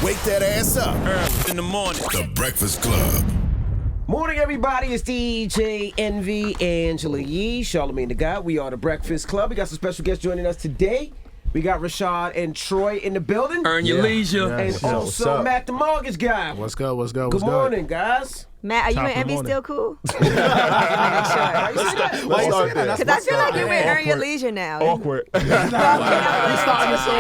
Wake that ass up. In the morning. The Breakfast Club. Morning, everybody. It's DJ Envy, Angela Yee, Charlamagne the God. We are the Breakfast Club. We got some special guests joining us today. We got Rashad and Troy in the building. Earn your leisure. And also Matt the Mortgage Guy. What's good? Good morning, guys. Matt, are you and Envy still cool? Because I feel like you're with Earn Your Leisure now. Awkward. He's starting to say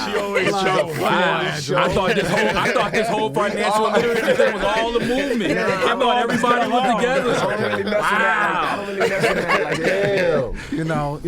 She always I thought this whole financial literacy thing was all the movement. I thought everybody was together. I don't really mess with that like that. You know,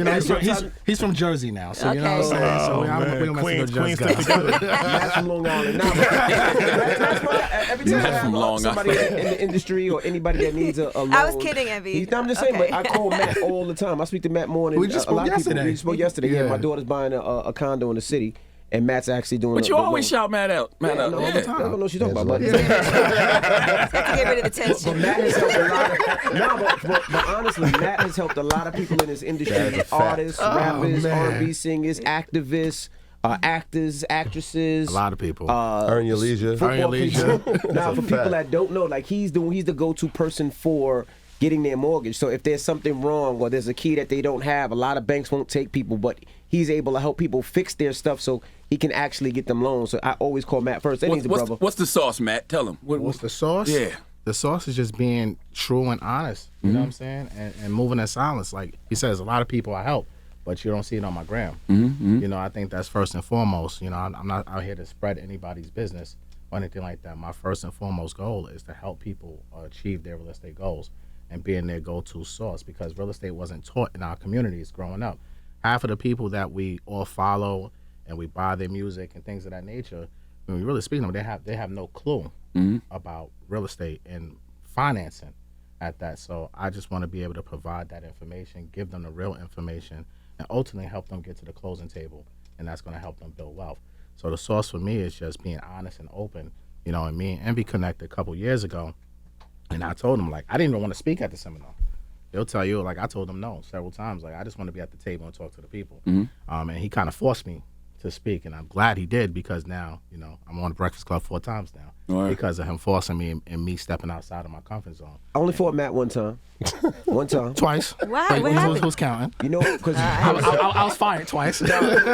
he's from Jersey now, so you know what I'm saying. So we don't mess with Jersey guys. Matt's from Long Island. Every time I have somebody in the industry or anybody that needs a loan. I was kidding, Envy. I'm just saying, but I call Matt all the time. I speak to Matt more than We just spoke yesterday. We spoke yesterday. Yeah, my daughter's buying a condo in the city. And Matt's actually doing. But you always shout Matt out. Matt out. All the time. I don't know what she's talking about. But Get rid of the tension. But Matt has helped a lot. But honestly, Matt has helped a lot of people in this industry: artists, rappers, R&B singers, activists. Actors, actresses, a lot of people. Earn your leisure. Now, for people that don't know, like he's the go-to person for getting their mortgage. So if there's something wrong or there's a key that they don't have, a lot of banks won't take people, but he's able to help people fix their stuff so he can actually get them loans. So I always call Matt first. What's the sauce, Matt? Tell him. What's the sauce? Yeah. The sauce is just being true and honest. You know what I'm saying? And moving in silence. Like he says, a lot of people I help, but you don't see it on my gram. You know, I think that's first and foremost. You know, I'm not out here to spread anybody's business or anything like that. My first and foremost goal is to help people achieve their real estate goals and being their go-to source, because real estate wasn't taught in our communities growing up. Half of the people that we all follow and we buy their music and things of that nature, when we really speak to them, they have no clue about real estate and financing at that. So I just want to be able to provide that information, give them the real information, and ultimately help them get to the closing table, and that's going to help them build wealth. So the source for me is just being honest and open. You know, and me and Envy connected a couple years ago, and I told him, like, I didn't even want to speak at the seminar. They'll tell you, like, I told him no several times. Like, I just want to be at the table and talk to the people. And he kind of forced me to speak, and I'm glad he did, because now, you know, I'm on the Breakfast Club 4 times now because of him forcing me and me stepping outside of my comfort zone. I only fought Matt one time. Twice. Wow, what happened? Who's counting? You know, because I was fired twice. because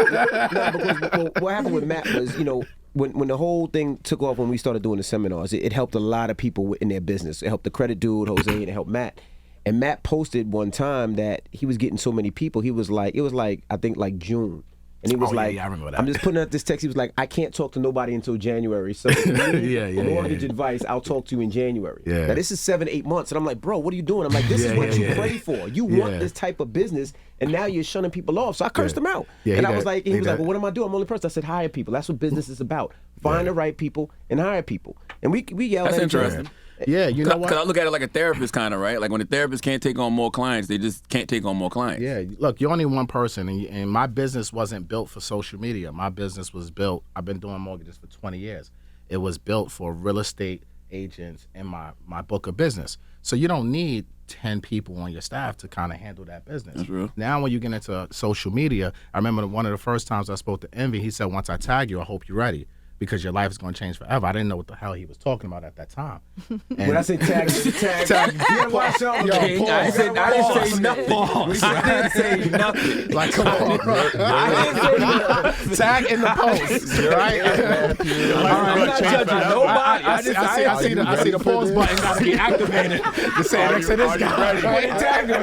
what happened with Matt was, you know, when the whole thing took off, when we started doing the seminars, it helped a lot of people in their business. It helped the credit dude, Jose, and it helped Matt. And Matt posted one time that he was getting so many people. He was like, it was like, I think like June. And he was like, I remember that. I'm just putting out this text. He was like, I can't talk to nobody until January. So mortgage advice, I'll talk to you in January. Yeah. Now, this is 7-8 months. And I'm like, bro, what are you doing? I'm like, this is what you pray for. You want this type of business, and now you're shunning people off. So I cursed him out. And I was like, he was like, well, what am I doing? I'm the only person. I said, hire people. That's what business is about. Find the right people and hire people. And we yelled at each other. That's interesting. Yeah, you know what? Because I look at it like a therapist, kind of, right? Like when a therapist can't take on more clients, they just can't take on more clients. Yeah, look, you're only one person, and my business wasn't built for social media. My business was built, I've been doing mortgages for 20 years. It was built for real estate agents in my book of business. So you don't need 10 people on your staff to kind of handle that business. That's real. Now when you get into social media, I remember one of the first times I spoke to Envy, he said, once I tag you, I hope you're ready, because your life is going to change forever. I didn't know what the hell he was talking about at that time. When I say tag, watch out. I didn't say nothing. I didn't say nothing. Like, come on. Tag in the post, right? I'm not judging nobody. I see the pause button got to be activated to say next to this guy. Tag him.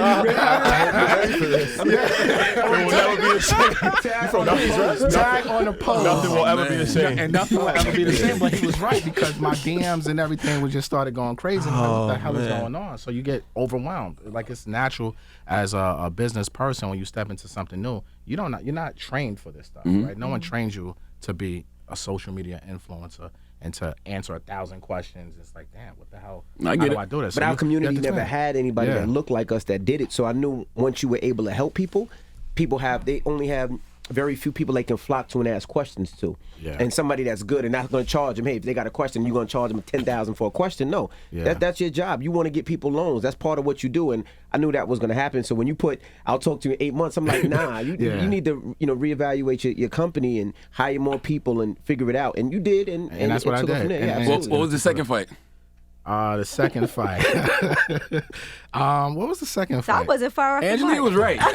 It will never be the same. You from Nothing's right? Tag on the post. Nothing will ever be the same. And nothing will ever be the same, but he was right, because my DMs and everything was just started going crazy. What the hell is going on? So you get overwhelmed. Like, it's natural as a business person when you step into something new. You're not trained for this stuff, right? No one trains you to be a social media influencer and to answer 1,000 questions. It's like, damn, what the hell? How do I do this? But our community never had anybody that looked like us that did it. So I knew once you were able to help people, they only have very few people they can flock to and ask questions to. Yeah. And somebody that's good and not going to charge them, hey, if they got a question, you're going to charge them $10,000 for a question. No, that's your job. You want to get people loans. That's part of what you do. And I knew that was going to happen. So when you put, I'll talk to you in 8 months, I'm like, nah, you need to reevaluate your company and hire more people and figure it out. And you did. And that's what I did. From there. Yeah, What was the second fight? The second fight. What was the second fight? I wasn't far off. Angela was right. I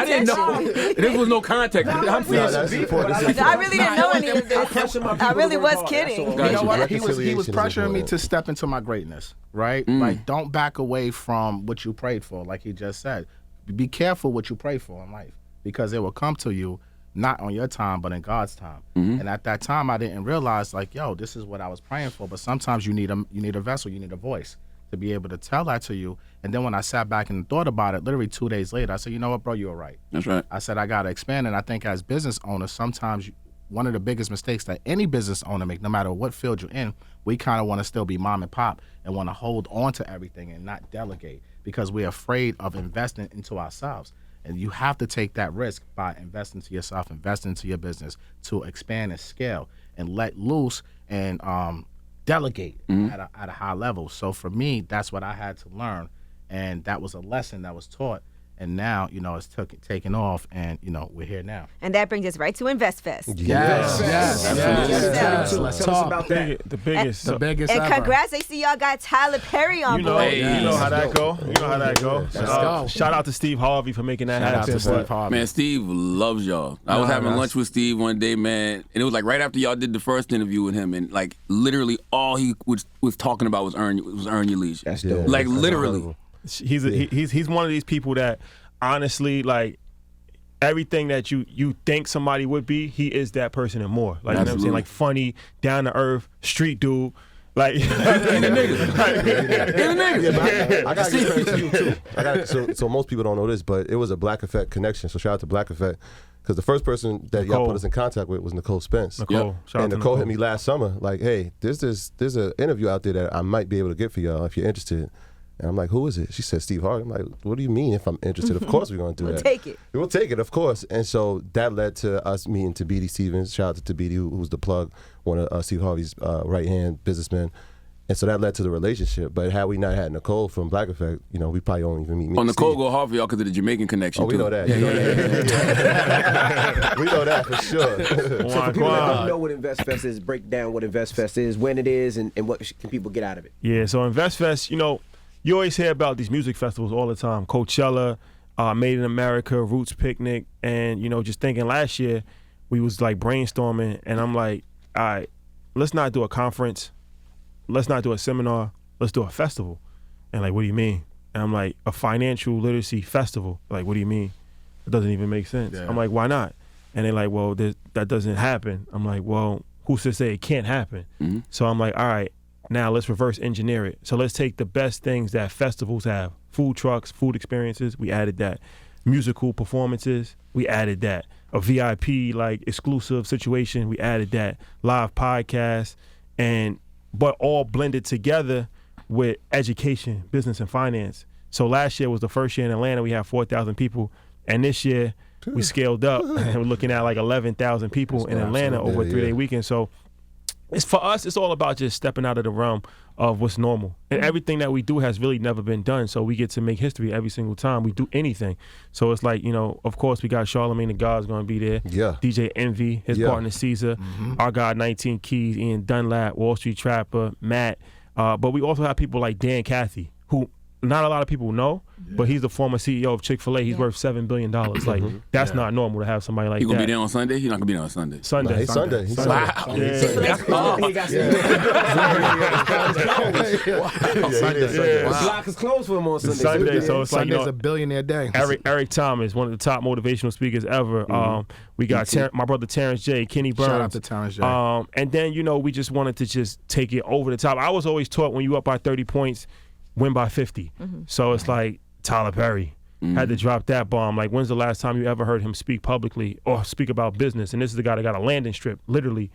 didn't know. This was no context. I really didn't know any of this. I really was kidding. You know what? He was Reconciliation is pressuring me important. to step into my greatness, right? Like, don't back away from what you prayed for, like he just said. Be careful what you pray for in life, because it will come to you not on your time, but in God's time. And at that time, I didn't realize, like, yo, this is what I was praying for. But sometimes you need a vessel, you need a voice to be able to tell that to you. And then when I sat back and thought about it, literally 2 days later, I said, you know what, bro, you were right. That's right. I said, I got to expand. And I think as business owners, sometimes one of the biggest mistakes that any business owner make, no matter what field you're in, we kind of want to still be mom and pop and want to hold on to everything and not delegate because we're afraid of investing into ourselves. And you have to take that risk by investing to yourself, investing into your business to expand and scale and let loose and delegate at a high level. So for me, that's what I had to learn. And that was a lesson that was taught. And now, it's taken off, and, we're here now. And that brings us right to InvestFest. Yes. Let's talk about that. The biggest. The biggest And ever. congrats, they see y'all got Tyler Perry on You know, board. Hey. you know how that go. You know how that go. Let's go. Shout out to Steve Harvey for making that Shout out happen. to Steve Harvey. Man, Steve loves y'all. I was having lunch with Steve one day, man, and it was like right after y'all did the first interview with him, and like literally all he was talking about was earn your leisure. That's dope. Like literally. He's one of these people that honestly, like, everything that you think somebody would be, he is that person and more. Like, you know what I'm saying? Like, funny, down to earth, street dude. Like, In the nigga. I got to give credit to you too. So most people don't know this, but it was a Black Effect connection. So shout out to Black Effect, because the first person that y'all put us in contact with was Nicole Spence. Nicole. Shout out And to Nicole hit me last summer, like, hey, there's an interview out there that I might be able to get for y'all if you're interested. And I'm like, who is it? She said, Steve Harvey. I'm like, what do you mean if I'm interested? Of course we're going to do that. Take it. We'll take it, of course. And so that led to us meeting Tabidi Stevens. Shout out to Tabidi, who's the plug, one of Steve Harvey's right-hand businessmen. And so that led to the relationship. But had we not had Nicole from Black Effect, we probably only even meet me. Oh, Nicole go hard for y'all because of the Jamaican connection. Oh, we too. know that. Yeah, You know yeah. we know that for sure. So for people that don't know what InvestFest is, break down what InvestFest is, when it is, and what can people get out of it. Yeah, so InvestFest, you always hear about these music festivals all the time. Coachella, Made in America, Roots Picnic, and, just thinking last year, we was like brainstorming, and I'm like, all right, let's not do a conference. Let's not do a seminar. Let's do a festival. And like, what do you mean? And I'm like, a financial literacy festival. Like, what do you mean? It doesn't even make sense. Yeah. I'm like, why not? And they're like, well, that doesn't happen. I'm like, well, who's to say it can't happen? Mm-hmm. So I'm like, all right, now let's reverse engineer it. So let's take the best things that festivals have. Food trucks, food experiences, we added that. Musical performances, we added that. A VIP, like, exclusive situation, we added that. Live podcasts, but all blended together with education, business, and finance. So last year was the first year in Atlanta we had 4,000 people, and this year we scaled up and we're looking at like 11,000 people in Atlanta over a 3-day weekend. So it's for us, it's all about just stepping out of the realm of what's normal. And everything that we do has really never been done. So we get to make history every single time we do anything. So it's like, of course we got Charlamagne the God's going to be there. Yeah. DJ Envy, his partner Caesar, our God 19 Keys, Ian Dunlap, Wall Street Trapper, Matt. But we also have people like Dan Cathy, who not a lot of people know, but he's the former CEO of Chick-fil-A. He's worth $7 billion. Like, that's not normal to have somebody like You that. gonna be there on Sunday? You're not gonna be there on Sunday. Sunday. Nah, he's Sunday. He's Wow. Sunday. The block is closed for him on Sunday. Sunday, so it's like, Sunday's a billionaire day. Eric Thomas, one of the top motivational speakers ever. We got my brother Terrence J, Kenny Burns. Shout out to Terrence J. And then, we just wanted to just take it over the top. I was always taught when you up by 30 points, win by 50. So it's like Tyler Perry had to drop that bomb. Like, when's the last time you ever heard him speak publicly or speak about business? And this is the guy that got a landing strip literally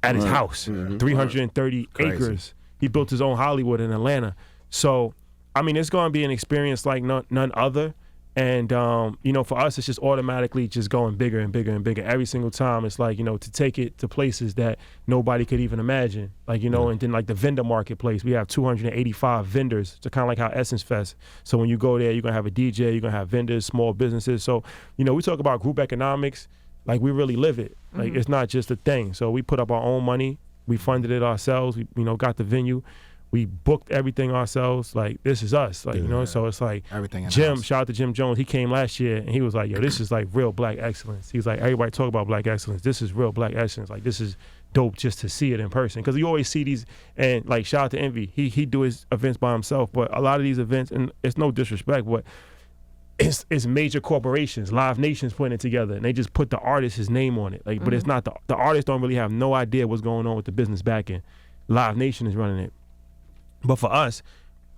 at his house, 330 acres. He built his own Hollywood in Atlanta. So, I mean, it's going to be an experience like none other. And for us, it's just automatically just going bigger and bigger and bigger. Every single time, it's like, to take it to places that nobody could even imagine. Like, and then like the vendor marketplace, we have 285 vendors. So kind of like how Essence Fest. So when you go there, you're gonna have a DJ, you're gonna have vendors, small businesses. So, we talk about group economics, like we really live it. Like it's not just a thing. So we put up our own money, we funded it ourselves, we got the venue. We booked everything ourselves. Like, this is us. Like, so it's like everything. Jim, shout out to Jim Jones. He came last year and he was like, yo, this is like real black excellence. He was like, everybody talk about black excellence. This is real black excellence. Like, this is dope just to see it in person. Because you always see these, and like, shout out to Envy. He do his events by himself. But a lot of these events, and it's no disrespect, but it's major corporations, Live Nation's putting it together, and they just put the artist, his name on it. Like, but it's not, the artists don't really have no idea what's going on with the business backing. Live Nation is running it. But for us,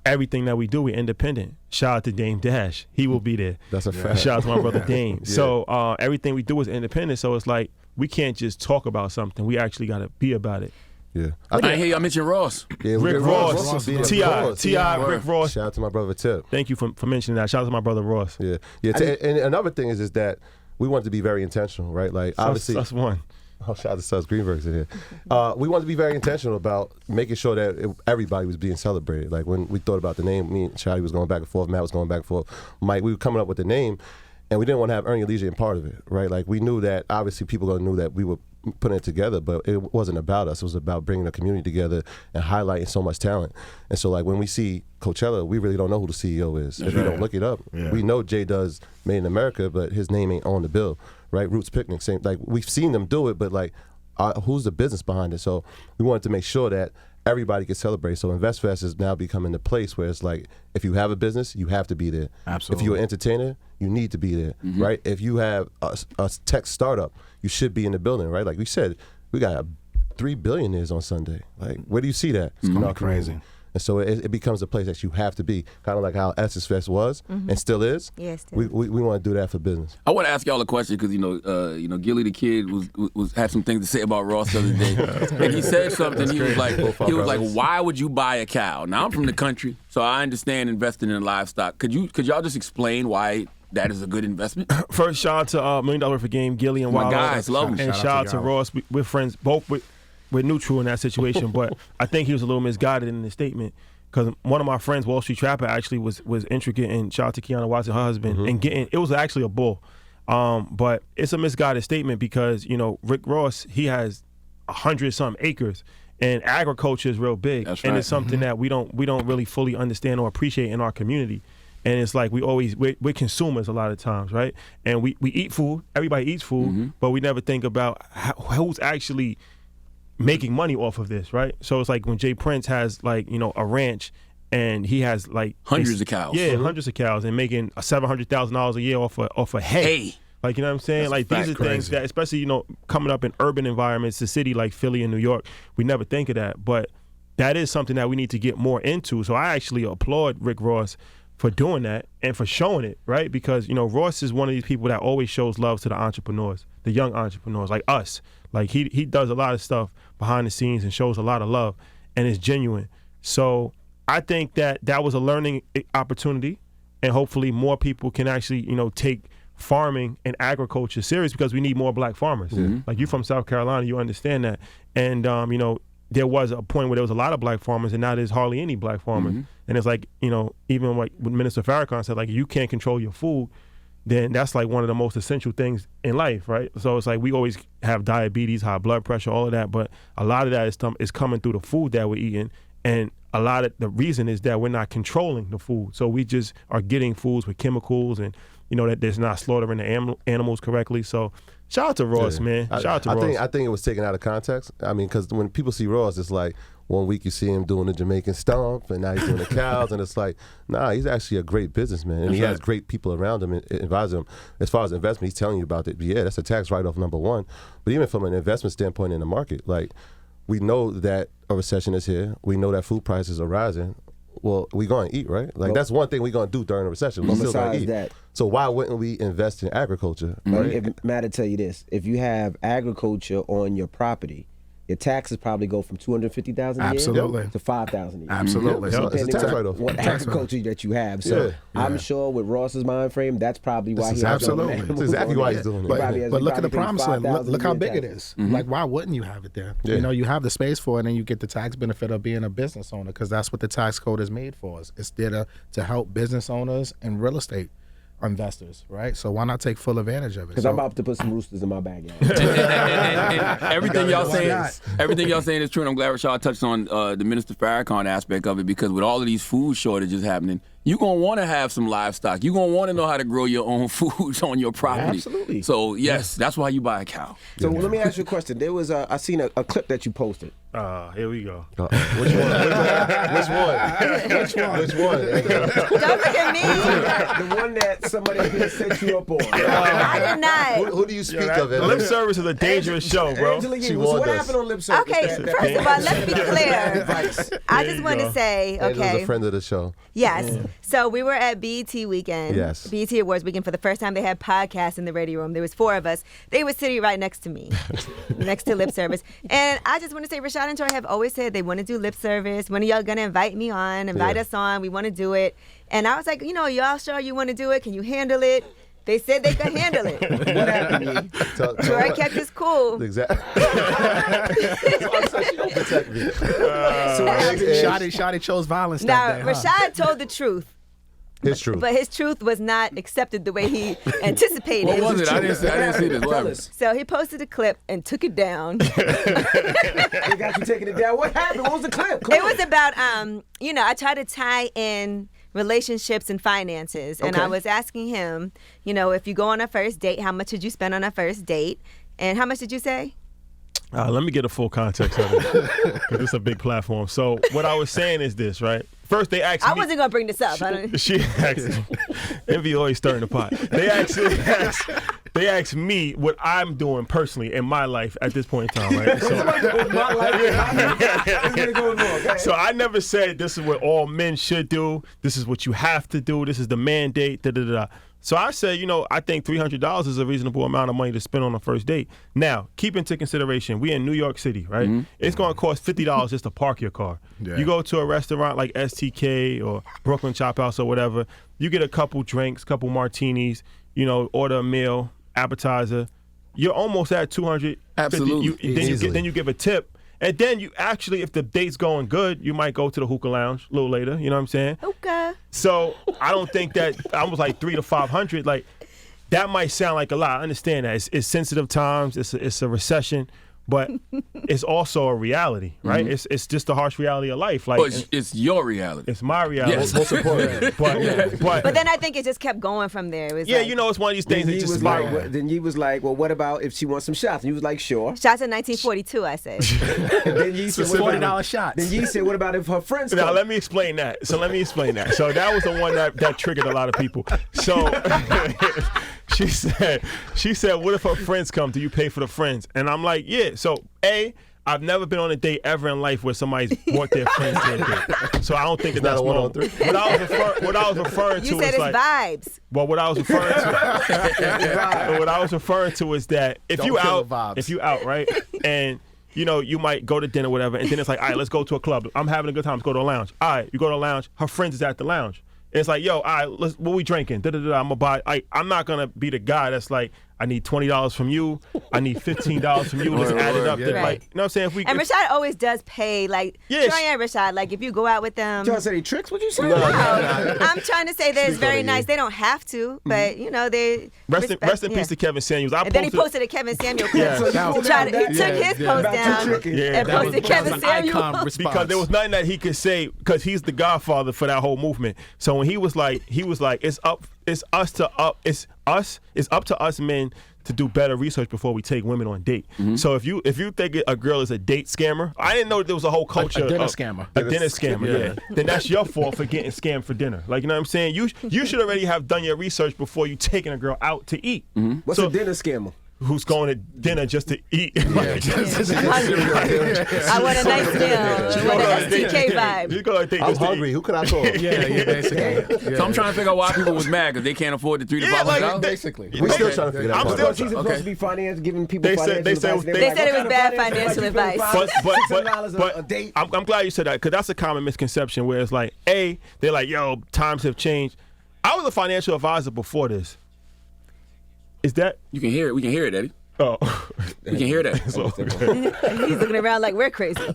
everything that we do, we're independent. Shout out to Dame Dash. He will be there. That's a fact. Shout out to my brother Dame. So everything we do is independent. So it's like, we can't just talk about something. We actually got to be about it. Yeah. I didn't hear y'all mention Ross. Yeah, Rick Ross, T.I., Rick Ross. Shout out to my brother Tip. Thank you for mentioning that. Shout out to my brother Ross. Yeah. And another thing is that we want to be very intentional, right? Like, obviously. That's one. Oh, shout out to Sus Greenberg's in here. We wanted to be very intentional about making sure that everybody was being celebrated. Like, when we thought about the name, me and Shotty was going back and forth, Matt was going back and forth, Mike, we were coming up with the name, and we didn't want to have Earn Your Leisure in part of it, right? Like, we knew that, obviously, people knew that we were putting it together, but it wasn't about us. It was about bringing the community together and highlighting so much talent. And so, like, when we see Coachella, we really don't know who the CEO is. If we don't look it up, we know Jay does Made in America, but his name ain't on the bill, right? Roots Picnic, same. Like, we've seen them do it, but like, who's the business behind it? So we wanted to make sure that everybody could celebrate. So InvestFest is now becoming the place where it's like, if you have a business, you have to be there. Absolutely. If you're an entertainer, you need to be there, right? If you have a tech startup, you should be in the building, right? Like we said, we got 3 billionaires on Sunday. Like, where do you see that? It's not crazy. And so it becomes a place that you have to be, kind of like how Essence Fest was and still is. Yes, we want to do that for business. I want to ask y'all a question because Gilly the Kid had some things to say about Ross the other day, and he said something. He was like, why would you buy a cow? Now I'm from the country, so I understand investing in livestock. Could y'all just explain why that is a good investment? First, shout out to $1 Million for Game, Gilly and my Wild. guys, love them. And shout out to Ross. We're friends, both we're neutral in that situation, but I think he was a little misguided in the statement because one of my friends, Wall Street Trapper, actually was intricate, and shout out to Kiana Watson, her husband, and it was actually a bull. But it's a misguided statement because, Rick Ross, he has 100-something acres, and agriculture is real big. That's and right. it's something that we don't really fully understand or appreciate in our community. And it's like we're consumers a lot of times, right? And we eat food, everybody eats food, but we never think about who's actually making money off of this, right? So it's like when Jay Prince has a ranch and he has hundreds of cows. Yeah, hundreds of cows, and making $700,000 a year off of hay. Like, you know what I'm saying? That's like, these are things that, especially, coming up in urban environments, the city like Philly and New York, we never think of that. But that is something that we need to get more into. So I actually applaud Rick Ross for doing that and for showing it, right? Because, Ross is one of these people that always shows love to the entrepreneurs, the young entrepreneurs like us. Like, he does a lot of stuff behind the scenes and shows a lot of love, and it's genuine. So I think that was a learning opportunity, and hopefully more people can actually, take farming and agriculture serious, because we need more black farmers. Like, you from South Carolina, you understand that. And, there was a point where there was a lot of black farmers, and now there's hardly any black farmers. And it's like, even like what Minister Farrakhan said, like, you can't control your food, then that's like one of the most essential things in life, right? So it's like we always have diabetes, high blood pressure, all of that, but a lot of that is coming through the food that we're eating, and a lot of the reason is that we're not controlling the food. So we just are getting foods with chemicals, and that there's not slaughtering the animals correctly. So shout out to Ross, man. Shout out to Ross. I think it was taken out of context. I mean, because when people see Ross, it's like, one week you see him doing the Jamaican stomp, and now he's doing the cows, and it's like, nah, he's actually a great businessman, and he has great people around him and advising him. As far as investment, he's telling you about it. Yeah, that's a tax write-off number one. But even from an investment standpoint in the market, like, we know that a recession is here. We know that food prices are rising. Well, we're going to eat, right? Like, that's one thing we're going to do during a recession. We're still going to eat. That, so why wouldn't we invest in agriculture? Right? If Matt, to tell you this, if you have agriculture on your property, your taxes probably go from $250,000 a year Absolutely. to $5,000 a year. Absolutely. So it's a Depending tax on write-off. what agriculture that you have. So I'm sure with Ross's mind frame, that's probably why he has absolutely. That's exactly why he's doing it. But look at the promised land. Look how big it is. is. Like, why wouldn't you have it there? Yeah. You know, you have the space for it, and you get the tax benefit of being a business owner, because that's what the tax code is made for. It's there to help business owners and real estate investors, right? So why not take full advantage of it? Because I'm about to put some roosters in my backyard. and everything y'all saying is true. And I'm glad Rashad touched on the Minister Farrakhan aspect of it, because with all of these food shortages happening, you're going to want to have some livestock. You're going to want to know how to grow your own foods on your property. Absolutely. So, yes, that's why you buy a cow. So let me ask you a question. There was I seen a clip that you posted. Here we go. Which one? Which one? Don't look at me. The one that somebody here set you up on. I did not. Who do you speak of? Lip service is a dangerous show, bro. Angela, She what warned us. happened on lip service? Okay, first of all, let's be clear. I just want to say, Angela's okay. a friend of the show. Yes. So we were at BET weekend. Yes. BET Awards weekend for the first time. They had podcasts in the radio room. There was 4 of us. They were sitting right next to me, next to lip service. And I just want to say, Rashad and Tori have always said they want to do lip service. When are y'all going to invite me on, invite us on? We want to do it. And I was like, y'all sure you want to do it? Can you handle it? They said they could handle it. What happened? Tori kept us cool. Exactly. She don't protect me. Shotty chose violence Now, that day, huh? Rashad told the truth. It's true. But his truth was not accepted the way he anticipated. What was it? I didn't see this. What Tell happened? us. So he posted a clip and took it down. They got you taking it down. What happened? What was the clip? Come It on. was about, I try to tie in relationships and finances. And Okay. I was asking him, if you go on a first date, how much did you spend on a first date? And how much did you say? Let me get a full context of it, because it's a big platform. So what I was saying is this, right? First, they asked me. I wasn't going to bring this up. She asked. Envy always stirring the pot. They asked me what I'm doing personally in my life at this point in time, right? So I never said this is what all men should do. This is what you have to do. This is the mandate. Da da da. So I said, I think $300 is a reasonable amount of money to spend on a first date. Now, keep into consideration, we in New York City, right? Mm-hmm. It's going to cost $50 just to park your car. Yeah. You go to a restaurant like STK or Brooklyn Chop House or whatever, you get a couple drinks, couple martinis, order a meal, appetizer. You're almost at $200. Absolutely. Then you give a tip. And then you actually, if the date's going good, you might go to the hookah lounge a little later. You know what I'm saying? Hookah. So I don't think that I was like $300 to $500. Like that might sound like a lot. I understand that it's sensitive times. It's a recession, but it's also a reality, right? Mm-hmm. It's just the harsh reality of life. Like it's your reality. It's my reality. Yes. Most important. But then I think it just kept going from there. It was it's one of these things that just like. Then he was like, well, what about if she wants some shots? And he was like, sure. Shots in 1942, I said. And then you said, $40 shots. Then you said, what about if her friends come? Now let me explain that. So that was the one that triggered a lot of people. So she said, what if her friends come? Do you pay for the friends? And I'm like, yeah. So I've never been on a date ever in life where somebody's brought their friends to a date. So I don't think that's normal. What I was referring to you said is it's like vibes. Well, what I was referring to is that if you out, right, and you might go to dinner, whatever, and then it's like, all right, let's go to a club. I'm having a good time. Let's go to a lounge. All right, you go to a lounge. Her friends is at the lounge. And it's like, yo, all right, what we drinking? I'm gonna buy. I'm not gonna be the guy that's like, I need $20 from you. I need $15 from you. Let's add it up. Yeah. Like, you know what I'm saying? Rashad always does pay. Like, Troy and Rashad, like, if you go out with them. Trying to say tricks? What you say? No. I'm trying to say that it's very nice. They don't have to, but, they Rest in peace to Kevin Samuels. And then he posted a Kevin Samuels clip. Yeah. He took his post down and posted Kevin Samuels. Because there was nothing that he could say, because he's the godfather for that whole movement. So when he was like, it's up to us men to do better research before we take women on date. Mm-hmm. So if you think a girl is a date scammer, I didn't know there was a whole culture. A dinner scammer. A dinner scammer, yeah. Then that's your fault for getting scammed for dinner. Like, you know what I'm saying? You should already have done your research before you taking a girl out to eat. Mm-hmm. What's a dinner scammer? who's going to dinner just to eat. I want a nice meal. I want an STK vibe. I'm hungry. Who could I call? Yeah, basically. So I'm trying to figure out why people was mad because they can't afford the $3 to $500. Basically. We're still trying to figure that out. She's supposed to be giving people They said financial advice. They said it was bad financial advice. $600 a date. I'm glad you said that because that's a common misconception where it's like, A, they're like, yo, times have changed. I was a financial advisor before this. Is that? You can hear it. We can hear it, Eddie. Oh. We can hear that. He's looking around like we're crazy. I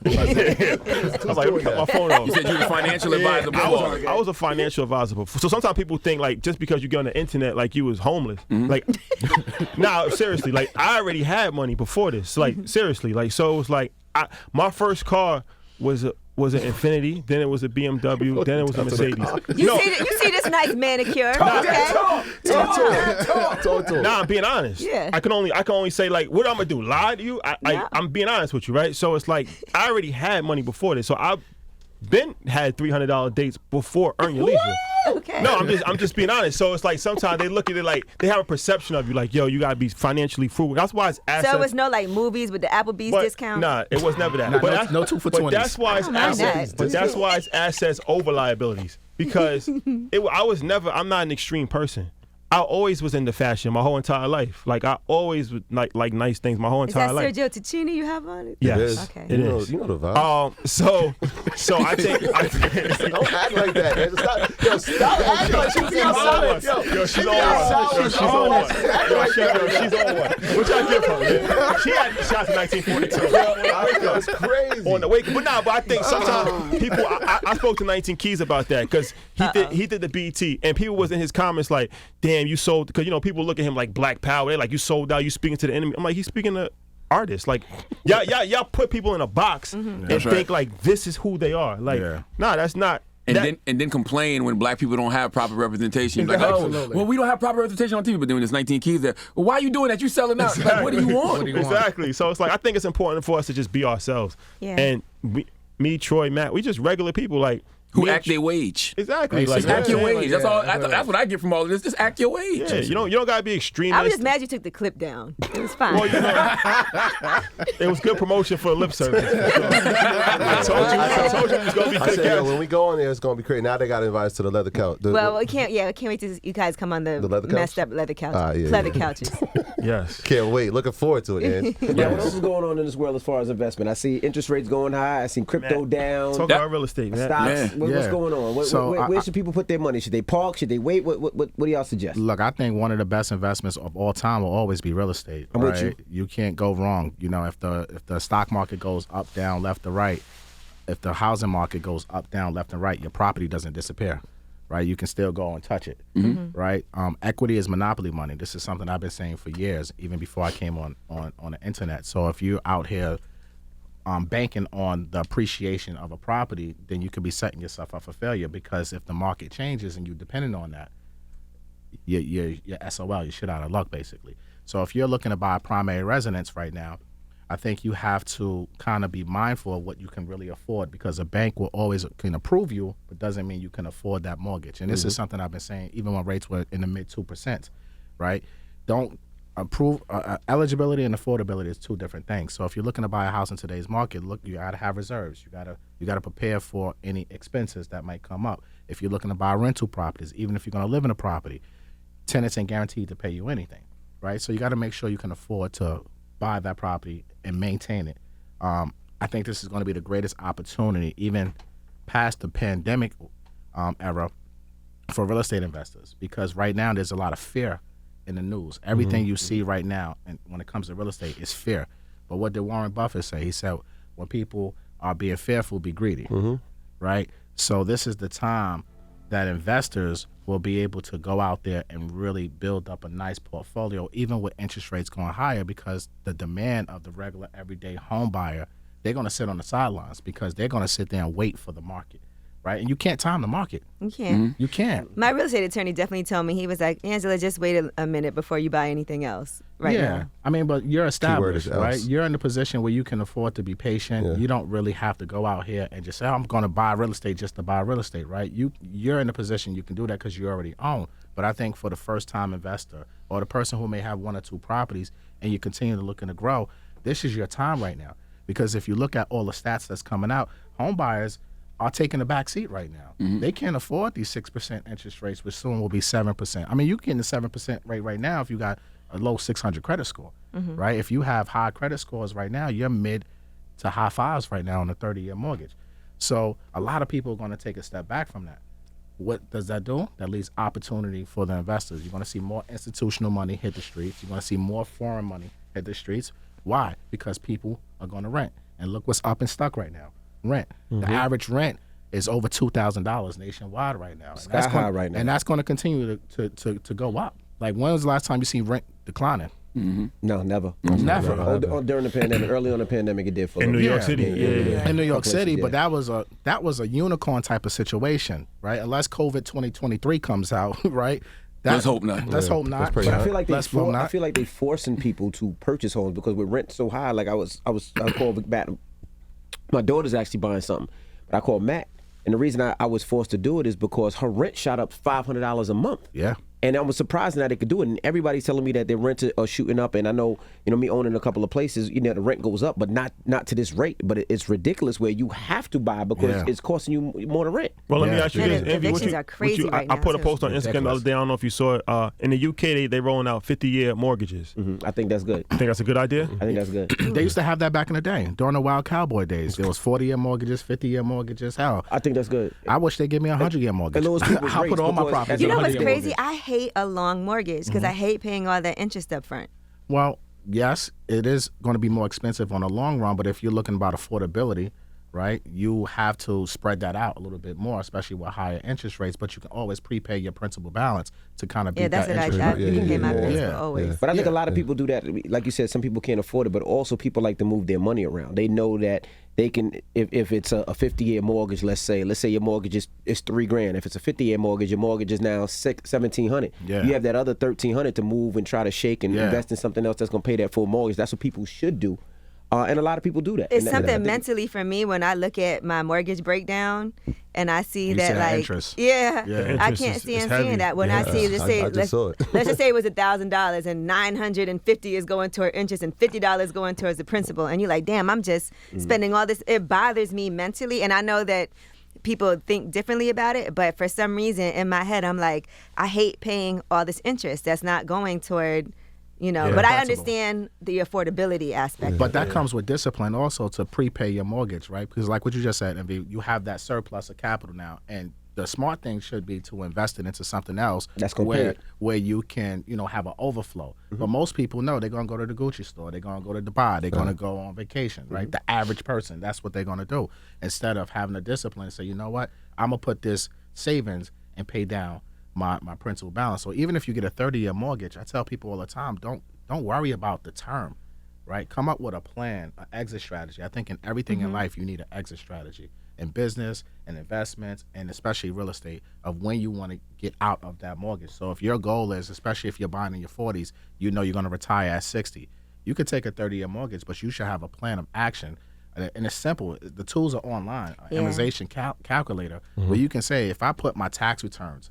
was like, let me cut my phone off. You said you were a financial advisor before. I was a financial advisor before. So sometimes people think like just because you get on the internet like you was homeless. Like, nah, seriously, like I already had money before this. Like seriously, like so it was like my first car was an Infinity, then it was a BMW, then it was a Mercedes. You see this nice manicure, okay? Talk. Nah, I'm being honest. Yeah. I can only say like, what I'm gonna do? Lie to you? I'm being honest with you, right? So it's like I already had money before this, so I've been had $300 dates before Earn Your Leisure. Okay. No, I'm just being honest. So it's like sometimes they look at it like they have a perception of you, like, yo, you gotta be financially frugal. That's why it's assets. So it was no like movies with the Applebee's discount? Nah, it was never that. No 2 for $20. But that's why it's assets. But that's why it's assets over liabilities. Because I'm not an extreme person. I always was into fashion my whole entire life. Like I always would like nice things my whole entire life. Is that Sergio Ticini you have on it? Yes. Okay. It is. You know the vibe. So I think Don't act like that. Man. Stop acting like she's outside. Yo, she's on one. She's on one. What y'all give her, man? She had shots in 1942. That's crazy. On the wake, but I think sometimes people. I spoke to 19 Keys about that because he did the BT and people was in his comments like, damn, you sold, because people look at him like Black Power. They're like, you sold out, you speaking to the enemy. I'm like, he's speaking to artists. Like, y'all put people in a box and think like this is who they are. Like, nah, that's not. And then complain when black people don't have proper representation. Like, well, we don't have proper representation on TV, but then when there's 19 Keys there, well, why are you doing that? You selling out. Exactly. Like, what do you want? Exactly. So it's like I think it's important for us to just be ourselves. Yeah. And me, Troy, Matt, we just regular people like. Who act their wage. Exactly. Just act your wage. That's all. That's what I get from all of this. Just act your wage. Yeah, you don't gotta be extreme. I was just mad you took the clip down. It was fine. Well, it was good promotion for lip service. I told you it was gonna be I good. said, when we go on there, it's gonna be crazy. Now they got to invite us to the leather couch. Well, we can't wait till you guys come on the leather couch? messed up leather couch. Yeah, leather yeah. couches. Yes. Can't wait. Looking forward to it, man. Yeah, what else is going on in this world as far as investment? I see interest rates going high. I see crypto down. Talk about real estate, man. Stocks. What's going on? Where should people put their money? Should they park? Should they wait? What do y'all suggest? Look, I think one of the best investments of all time will always be real estate. I'm with you. You can't go wrong. If the stock market goes up, down, left, or right, if the housing market goes up, down, left, and right, your property doesn't disappear. Right, you can still go and touch it. Right, equity is monopoly money. This is something I've been saying for years, even before I came on the internet. So if you're out here banking on the appreciation of a property, then you could be setting yourself up for failure, because if the market changes and you're dependent on that, you're SOL, you're shit out of luck, basically. So if you're looking to buy a primary residence right now, I think you have to kind of be mindful of what you can really afford, because a bank will always can approve you, but doesn't mean you can afford that mortgage. And this is something I've been saying even when rates were in the mid 2%, right? Don't approve eligibility and affordability is two different things. So if you're looking to buy a house in today's market, you got to have reserves. You got to prepare for any expenses that might come up. If you're looking to buy rental properties, even if you're going to live in a property, tenants ain't guaranteed to pay you anything, right? So you got to make sure you can afford to buy that property and maintain it. I think this is going to be the greatest opportunity, even past the pandemic era, for real estate investors, because right now there's a lot of fear in the news. Everything you see right now, and when it comes to real estate, is fear. But what did Warren Buffett say? He said, when people are being fearful, be greedy, right? So this is the time that investors will be able to go out there and really build up a nice portfolio, even with interest rates going higher, because the demand of the regular everyday home buyer, they're going to sit on the sidelines, because they're going to sit there and wait for the market, right? And you can't time the market. You can't. You can't. My real estate attorney definitely told me, he was like, Angela, just wait a minute before you buy anything else now. I mean, but you're established, right? else. You're in a position where you can afford to be patient. Yeah. You don't really have to go out here and just say, I'm going to buy real estate just to buy real estate, right? You're in a position you can do that because you already own. But I think for the first-time investor or the person who may have 1 or 2 properties and you continue to looking to grow, this is your time right now. Because if you look at all the stats that's coming out, home buyers are taking the back seat right now. They can't afford these 6% interest rates, which soon will be 7%. I mean, you can get the 7% rate right now if you got a low 600 credit score, right? If you have high credit scores right now, you're mid to high 5s right now on a 30-year mortgage. So a lot of people are going to take a step back from that. What does that do? That leaves opportunity for the investors. You're going to see more institutional money hit the streets. You're going to see more foreign money hit the streets. Why? Because people are going to rent. And look what's up and stuck right now. Rent. The average rent is over $2,000 nationwide right now. Sky high right now. And that's going to continue to go up. Like, when was the last time you seen rent declining? No, never. Never. During the pandemic, early on the pandemic, it did for In New York City, yeah. In New York City, yeah. but that was a unicorn type of situation, right? Unless COVID 2023 comes out, right? Let's hope not. Let's hope not. But I feel like Let's hope not. I feel like they forcing people to purchase homes because with rent so high. Like I called back. My daughter's actually buying something, but I called Matt, and the reason I was forced to do it is because her rent shot up $500 a month. Yeah. And I was surprised that they could do it. And everybody's telling me that their rents are shooting up. And I know, me owning a couple of places, the rent goes up, but not to this rate. But it's ridiculous where you have to buy because it's costing you more to rent. Well, let me ask you this. And Envy, evictions are crazy right I now, put a too. post on Instagram the other day. I don't know if you saw it. In the UK, they rolling out 50-year mortgages. I think that's good. I think that's a good idea. I think that's good. They used to have that back in the day during the Wild Cowboy days. There was 40-year mortgages, 50-year mortgages. Hell, I think that's good. I wish they'd give me a 100-year mortgage. And those people's I'll rates put all my because- properties You in know a what's 100-year crazy? mortgage. I hate a long mortgage because I hate paying all that interest up front. Well, yes, it is going to be more expensive on the long run, but if you're looking about affordability, right, you have to spread that out a little bit more, especially with higher interest rates, but you can always prepay your principal balance to kind of beat Yeah, that's that what I interest thought. rate. You can pay my Yeah. bills Yeah. for always. But I think a lot of people do that. Like you said, some people can't afford it, but also people like to move their money around. They know that they can, if it's a 50-year mortgage, let's say your mortgage is $3,000. If it's a 50-year mortgage, your mortgage is now $1,700. Yeah. You have that other $1,300 to move and try to shake and invest in something else that's going to pay that full mortgage. That's what people should do. And a lot of people do that. It's And I something think- mentally for me when I look at my mortgage breakdown and I see You that see that like interest. yeah, Yeah. I Interest can't is stand heavy. seeing that when I see I let's just saw it. let's just say it was $1,000 and $950 is going toward interest and $50 going towards the principal and you're like, damn, I'm just spending all this. It bothers me mentally, and I know that people think differently about it, but for some reason in my head I'm like, I hate paying all this interest that's not going toward but I principal. understand the affordability aspect. But that comes with discipline also to prepay your mortgage, right? Because like what you just said, Envy, you have that surplus of capital now, and the smart thing should be to invest it into something else That's gonna pay where it. you can, have an overflow. But most people know they're gonna go to the Gucci store, they're gonna go to Dubai, they're gonna go on vacation, right? The average person, that's what they're gonna do. Instead of having the discipline and say, you know what, I'm gonna put this savings and pay down my principal balance. So even if you get a 30-year mortgage, I tell people all the time, don't worry about the term, right? Come up with a plan, an exit strategy. I think in everything in life, you need an exit strategy. In business and investments, and especially real estate, of when you want to get out of that mortgage. So if your goal is, especially if you're buying in your 40s, you're going to retire at 60. You could take a 30-year mortgage, but you should have a plan of action. And it's simple. The tools are online. Amortization calculator, where you can say, if I put my tax returns,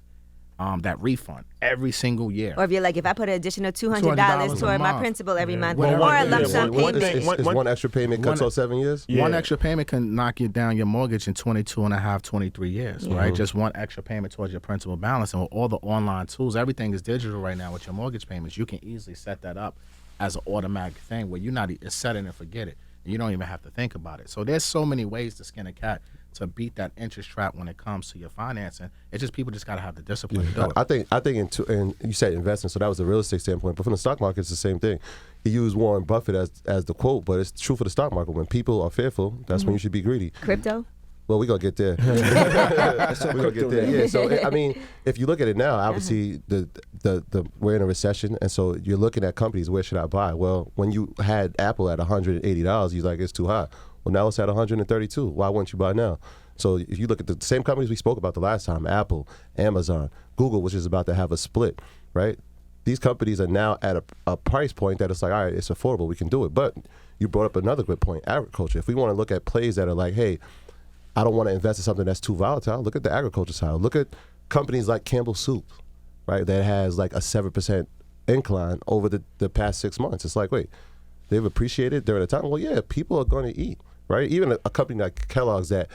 that refund every single year. Or if you're like, if I put an additional $200 $200 toward a my month. principal every month, Well, or a one- lump yeah, sum one- payment. Is one extra payment cuts off 7 years? Yeah. One extra payment can knock you down your mortgage in 22 and a half, 23 years, right? Just one extra payment towards your principal balance. And with all the online tools, everything is digital right now with your mortgage payments. You can easily set that up as an automatic thing where you're not set it and forget it. You don't even have to think about it. So there's so many ways to skin a cat to beat that interest trap when it comes to your financing. It's just people just got to have the discipline to do it. I think and you said investment, so that was a real estate standpoint. But from the stock market, it's the same thing. He used Warren Buffett as the quote, but it's true for the stock market. When people are fearful, that's when you should be greedy. Crypto? Well, we're going to get there. We're going to get there. Yeah. So, I mean, if you look at it now, obviously, we're in a recession. And so you're looking at companies, where should I buy? Well, when you had Apple at $180, you're like, it's too high. Well, now it's at $132. Why wouldn't you buy now? So if you look at the same companies we spoke about the last time, Apple, Amazon, Google, which is about to have a split, right? These companies are now at a price point that it's like, all right, it's affordable, we can do it. But you brought up another good point, agriculture. If we want to look at plays that are like, hey, I don't want to invest in something that's too volatile, look at the agriculture side. Look at companies like Campbell Soup, right, that has like a 7% incline over the past 6 months. It's like, wait, they've appreciated during the time. Well, yeah, people are going to eat, right? Even a company like Kellogg's that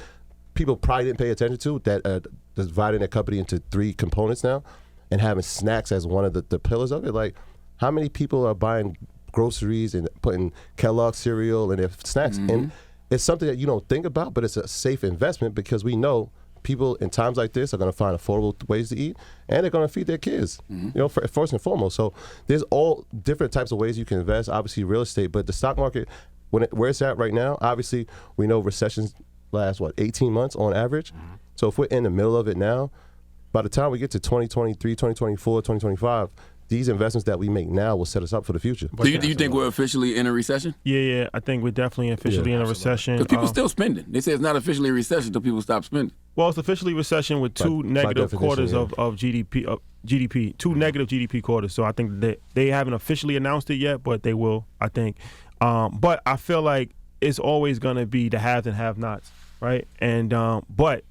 people probably didn't pay attention to, that dividing their company into 3 components now and having snacks as one of the pillars of it. Like, how many people are buying groceries and putting Kellogg's cereal in their snacks? And it's something that you don't think about, but it's a safe investment because we know people in times like this are going to find affordable ways to eat, and they're going to feed their kids, you know, first and foremost. So there's all different types of ways you can invest, obviously real estate, but the stock market, where it's at right now, obviously we know recessions last, 18 months on average. So if we're in the middle of it now, by the time we get to 2023, 2024, 2025, these investments that we make now will set us up for the future. Do you think we're officially in a recession? Yeah, I think we're definitely officially in a recession. Because people still spending. They say it's not officially a recession until people stop spending. Well, it's officially a recession with 2 negative quarters of GDP, 2 negative GDP quarters. So I think they haven't officially announced it yet, but they will, I think. But I feel like it's always going to be the haves and have-nots, right? And but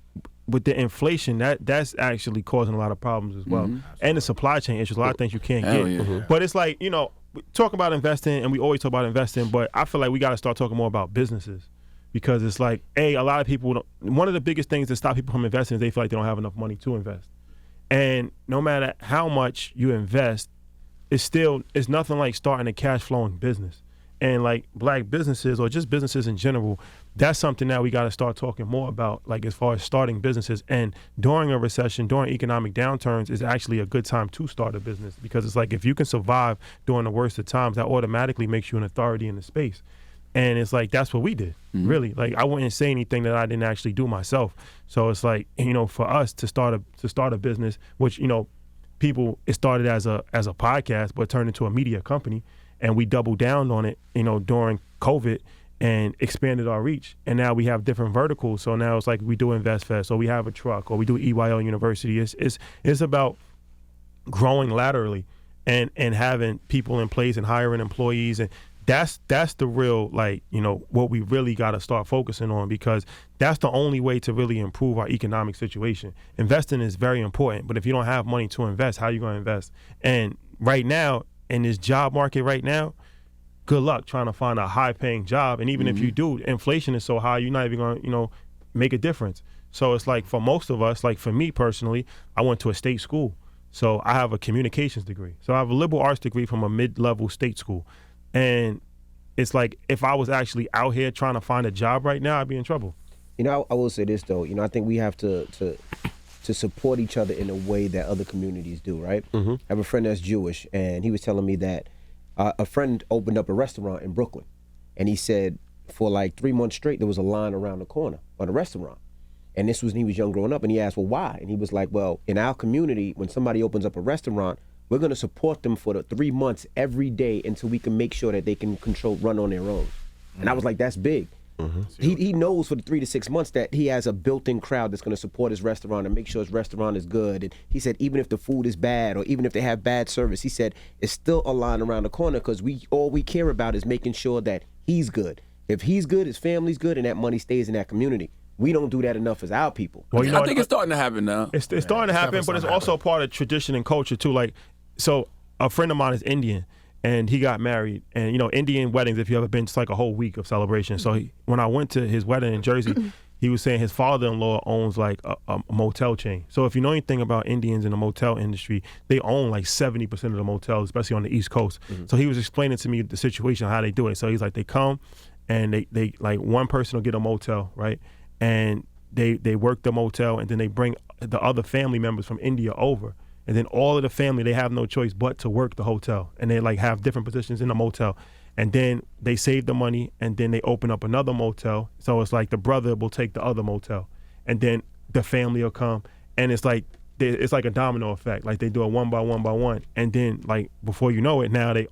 with the inflation, that's actually causing a lot of problems as well. And the supply chain issues, a lot of things you can't get. But it's like, you know, we talk about investing, and we always talk about investing, but I feel like we got to start talking more about businesses. Because it's like, a lot of people one of the biggest things that stop people from investing is they feel like they don't have enough money to invest. And no matter how much you invest, it's nothing like starting a cash flowing business. And like black businesses or just businesses in general, that's something that we got to start talking more about, like as far as starting businesses. And during a recession, during economic downturns is actually a good time to start a business, because it's like if you can survive during the worst of times, that automatically makes you an authority in the space. And it's like, that's what we did, really. Like, I wouldn't say anything that I didn't actually do myself. So it's like, you know, for us to start a business, which, you know, it started as a podcast, but turned into a media company. And we doubled down on it, you know, during COVID and expanded our reach. And now we have different verticals. So now it's like we do InvestFest, or we have a truck, or we do EYL University. It's about growing laterally and having people in place and hiring employees. And that's the real, like, you know, what we really got to start focusing on, because that's the only way to really improve our economic situation. Investing is very important, but if you don't have money to invest, how are you going to invest? And right now, in this job market right now, good luck trying to find a high-paying job. And even if you do, inflation is so high, you're not even going to, you know, make a difference. So it's like, for most of us, like for me personally, I went to a state school. So I have a communications degree. So I have a liberal arts degree from a mid-level state school. And it's like, if I was actually out here trying to find a job right now, I'd be in trouble. You know, I will say this, though. You know, I think we have to support each other in a way that other communities do, right? I have a friend that's Jewish, and he was telling me that a friend opened up a restaurant in Brooklyn. And he said for like 3 months straight, there was a line around the corner on a restaurant. And this was when he was young growing up. And he asked, well, why? And he was like, well, in our community, when somebody opens up a restaurant, we're going to support them for the 3 months every day until we can make sure that they can run on their own. And I was like, that's big. He knows for the 3 to 6 months that he has a built-in crowd that's going to support his restaurant and make sure his restaurant is good. And he said even if the food is bad or even if they have bad service, he said it's still a line around the corner, because all we care about is making sure that he's good. If he's good, his family's good, and that money stays in that community. We don't do that enough as our people. Well, you know, I think it's starting to happen now. It's starting to happen, but it's also part of tradition and culture too. Like, so a friend of mine is Indian, and he got married. And, you know, Indian weddings, if you ever been, it's like a whole week of celebration. So when I went to his wedding in Jersey, he was saying his father-in-law owns like a motel chain. So if you know anything about Indians in the motel industry, they own like 70% of the motels, especially on the East Coast. So he was explaining to me the situation, how they do it. So he's like, they come and they like, one person will get a motel, right? And they work the motel, and then they bring the other family members from India over. And then all of the family, they have no choice but to work the hotel. And they like have different positions in the motel. And then they save the money, and then they open up another motel. So it's like the brother will take the other motel, and then the family will come. And it's like a domino effect. Like they do it one by one by one. And then like before you know it, now they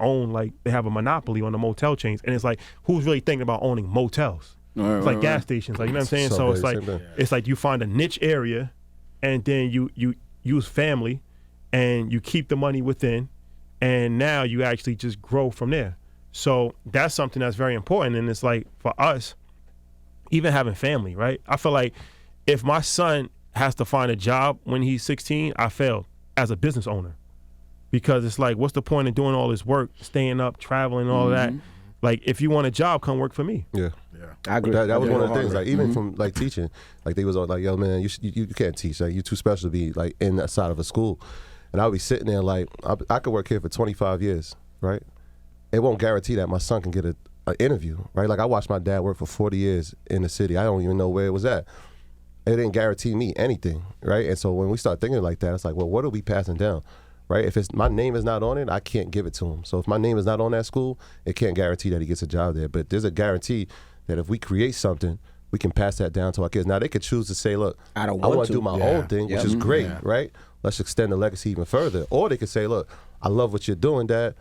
have a monopoly on the motel chains. And it's like, who's really thinking about owning motels? It's like gas stations, like, you know what I'm saying? So it's like you find a niche area, and then you use family, and you keep the money within, and now you actually just grow from there. So that's something that's very important. And it's like, for us, even having family, right? I feel like if my son has to find a job when he's 16, I failed. as a business owner, because it's like, what's the point of doing all this work, staying up, traveling, all of that? Like, if you want a job, come work for me. Yeah. I agree. That was one of the things. Like, even from like teaching, like they was all like, "Yo, man, you can't teach. Like, you're too special to be like in that side of a school." And I would be sitting there like, I could work here for 25 years, right? It won't guarantee that my son can get an interview, right? Like, I watched my dad work for 40 years in the city. I don't even know where it was at. It didn't guarantee me anything, right? And so when we start thinking like that, it's like, well, what are we passing down, right? If my name is not on it, I can't give it to him. So if my name is not on that school, it can't guarantee that he gets a job there. But there's a guarantee that if we create something, we can pass that down to our kids. Now, they could choose to say, look, I want to do my own thing, which is great, right? Let's extend the legacy even further. Or they could say, look, I love what you're doing, Dad.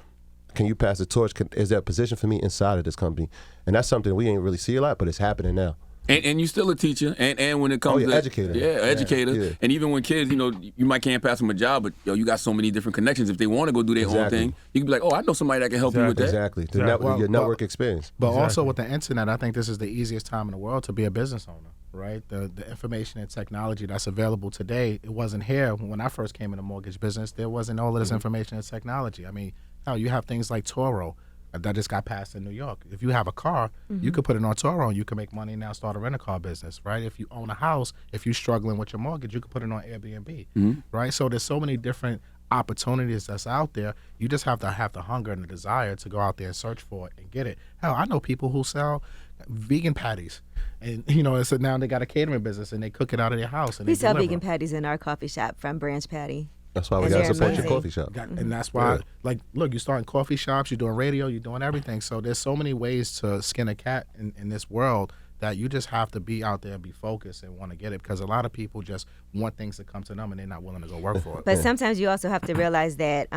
Can you pass the torch? Is there a position for me inside of this company? And that's something we ain't really see a lot, but it's happening now. And you're still a teacher, and when it comes to educator. educator, Yeah. and even when kids, you might can't pass them a job, but you got so many different connections. If they want to go do their own thing, you can be like, oh, I know somebody that can help you with that. Exactly. Your network experience. But also with the internet, I think this is the easiest time in the world to be a business owner, right? The information and technology that's available today, it wasn't here when I first came in the mortgage business. There wasn't all of this information and technology. I mean, now you have things like Toro that just got passed in New York. If you have a car, you could put it on Toro and you can make money and now start a rent-a-car business, right? If you own a house, if you're struggling with your mortgage, you could put it on Airbnb, right? So there's so many different opportunities that's out there. You just have to have the hunger and the desire to go out there and search for it and get it. Hell, I know people who sell vegan patties, and so now they got a catering business and they cook it out of their house. And We they sell deliver. vegan patties in our coffee shop from Branch Patty. That's why we And got to they're support your amazing. coffee shop. And that's why, like, look, you're starting coffee shops, you're doing radio, you're doing everything. So there's so many ways to skin a cat in this world that you just have to be out there and be focused and want to get it, because a lot of people just want things to come to them and they're not willing to go work for it. But sometimes you also have to realize that